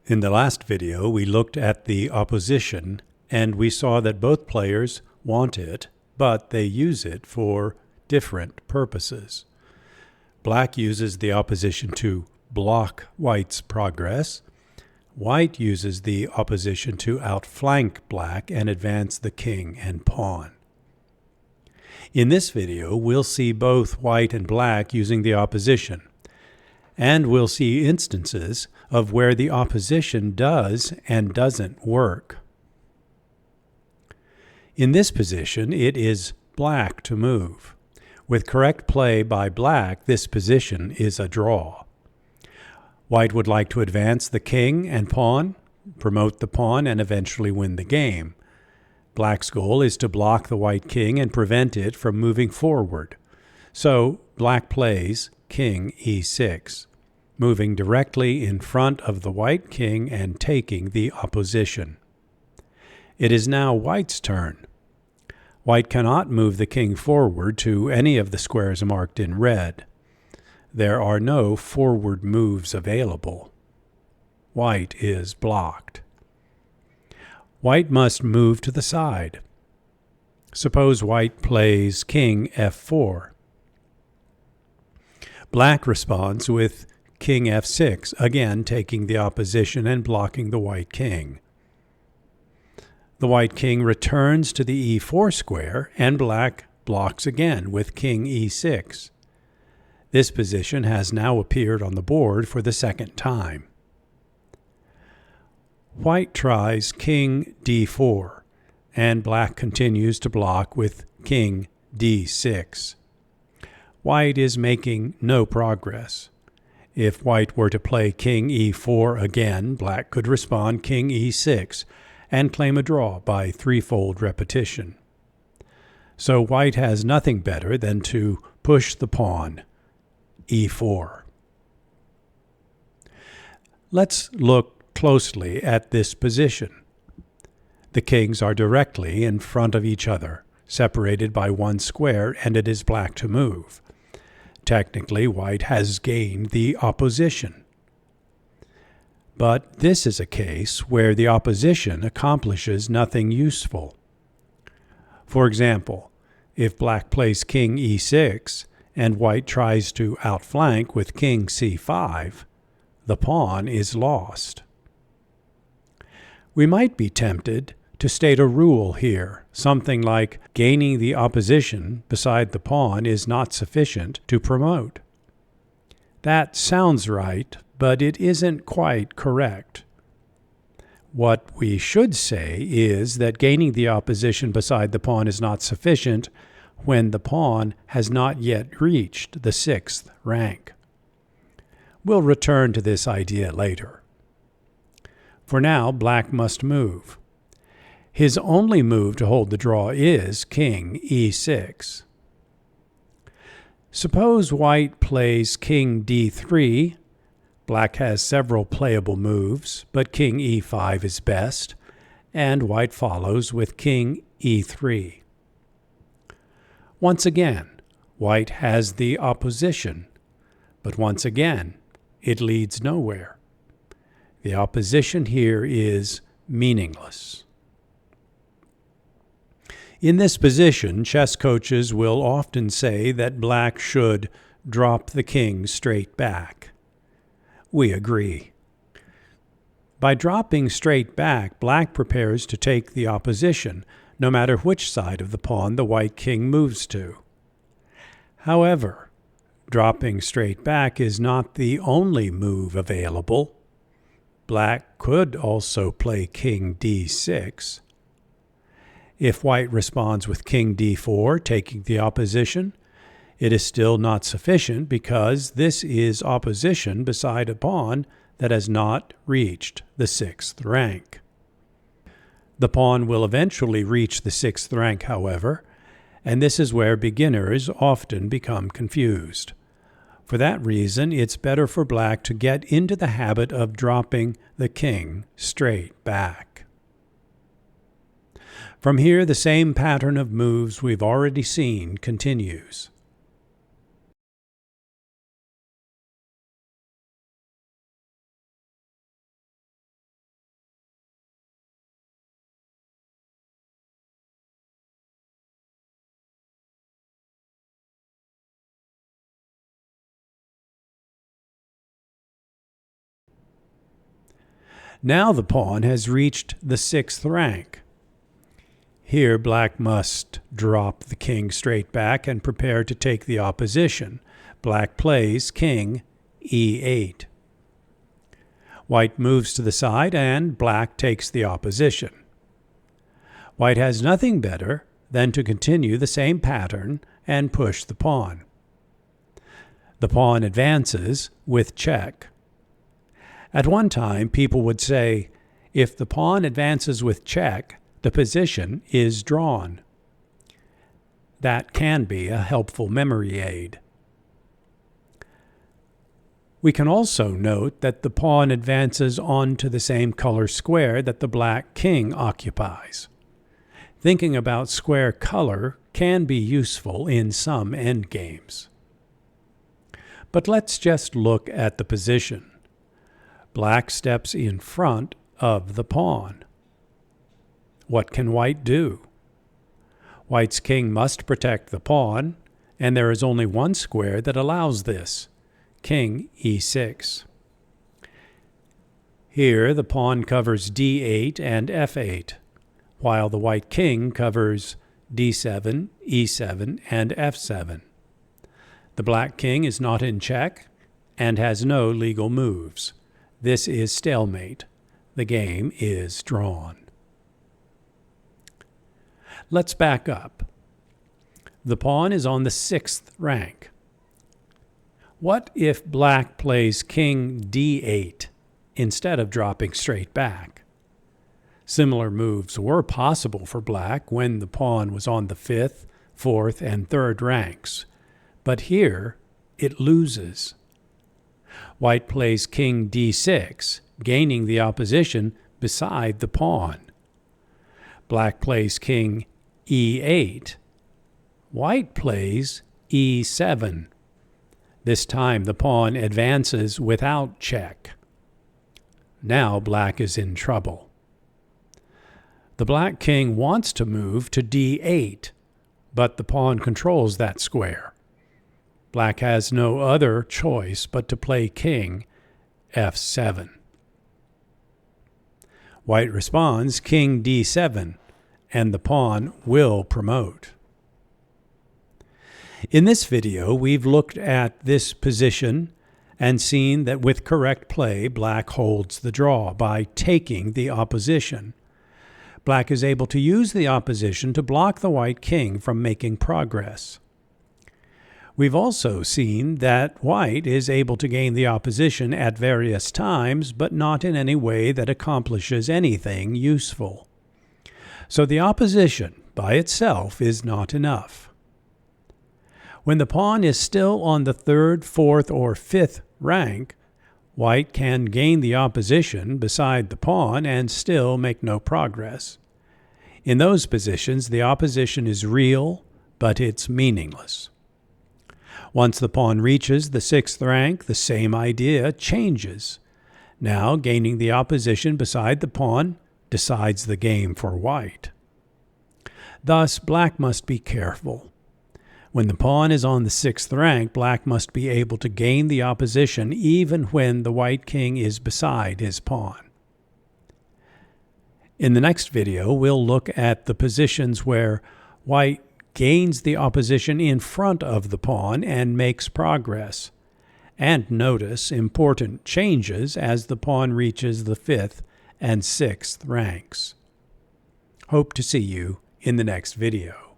In the last video, we looked at the opposition, and we saw that both players want it, but they use it for different purposes. Black uses the opposition to block white's progress. White uses the opposition to outflank black and advance the king and pawn. In this video, we'll see both white and black using the opposition, and we'll see instances of where the opposition does and doesn't work. In this position, it is black to move. With correct play by black, this position is a draw. White would like to advance the king and pawn, promote the pawn, and eventually win the game. Black's goal is to block the white king and prevent it from moving forward. So black plays king e6, moving directly in front of the white king and taking the opposition. It is now white's turn. White cannot move the king forward to any of the squares marked in red. There are no forward moves available. White is blocked. White must move to the side. Suppose white plays king f4. Black responds with king f6, again taking the opposition and blocking the white king. The white king returns to the e4 square, and black blocks again with king e6. This position has now appeared on the board for the second time. White tries king d4, and black continues to block with king d6. White is making no progress. If white were to play king e4 again, black could respond king e6 and claim a draw by threefold repetition. So white has nothing better than to push the pawn, e4. Let's look closely at this position. The kings are directly in front of each other, separated by one square, and it is black to move. Technically, white has gained the opposition. But this is a case where the opposition accomplishes nothing useful. For example, if black plays king e6 and white tries to outflank with king c5, the pawn is lost. We might be tempted to state a rule here, something like gaining the opposition beside the pawn is not sufficient to promote. That sounds right, but it isn't quite correct. What we should say is that gaining the opposition beside the pawn is not sufficient when the pawn has not yet reached the 6th rank. We'll return to this idea later. For now, black must move. His only move to hold the draw is king e6. Suppose white plays king d3. Black has several playable moves, but king e5 is best, and white follows with king e3. Once again, white has the opposition, but once again, it leads nowhere. The opposition here is meaningless. In this position, chess coaches will often say that black should drop the king straight back. We agree. By dropping straight back, black prepares to take the opposition, no matter which side of the pawn the white king moves to. However, dropping straight back is not the only move available. Black could also play king d6. If white responds with king d4, taking the opposition, it is still not sufficient because this is opposition beside a pawn that has not reached the 6th rank. The pawn will eventually reach the 6th rank, however, and this is where beginners often become confused. For that reason, it's better for black to get into the habit of dropping the king straight back. From here, the same pattern of moves we've already seen continues. Now the pawn has reached the 6th rank. Here black must drop the king straight back and prepare to take the opposition. Black plays king e8. White moves to the side and black takes the opposition. White has nothing better than to continue the same pattern and push the pawn. The pawn advances with check. At one time, people would say, if the pawn advances with check, the position is drawn. That can be a helpful memory aid. We can also note that the pawn advances onto the same color square that the black king occupies. Thinking about square color can be useful in some endgames. But let's just look at the position. Black steps in front of the pawn. What can white do? White's king must protect the pawn, and there is only one square that allows this, king e6. Here the pawn covers d8 and f8, while the white king covers d7, e7, and f7. The black king is not in check and has no legal moves. This is stalemate. The game is drawn. Let's back up. The pawn is on the 6th rank. What if black plays king d8 instead of dropping straight back? Similar moves were possible for black when the pawn was on the 5th, 4th, and 3rd ranks, but here it loses. White plays king d6, gaining the opposition beside the pawn. Black plays king e8. White plays e7. This time the pawn advances without check. Now black is in trouble. The black king wants to move to d8, but the pawn controls that square. Black has no other choice but to play king f7. White responds king d7, and the pawn will promote. In this video, we've looked at this position and seen that with correct play, black holds the draw by taking the opposition. Black is able to use the opposition to block the white king from making progress. We've also seen that white is able to gain the opposition at various times, but not in any way that accomplishes anything useful. So the opposition by itself is not enough. When the pawn is still on the 3rd, 4th, or 5th rank, white can gain the opposition beside the pawn and still make no progress. In those positions, the opposition is real, but it's meaningless. Once the pawn reaches the 6th rank, the same idea changes. Now, gaining the opposition beside the pawn decides the game for white. Thus, black must be careful. When the pawn is on the 6th rank, black must be able to gain the opposition even when the white king is beside his pawn. In the next video, we'll look at the positions where white gains the opposition in front of the pawn and makes progress, and notice important changes as the pawn reaches the 5th and 6th ranks. Hope to see you in the next video.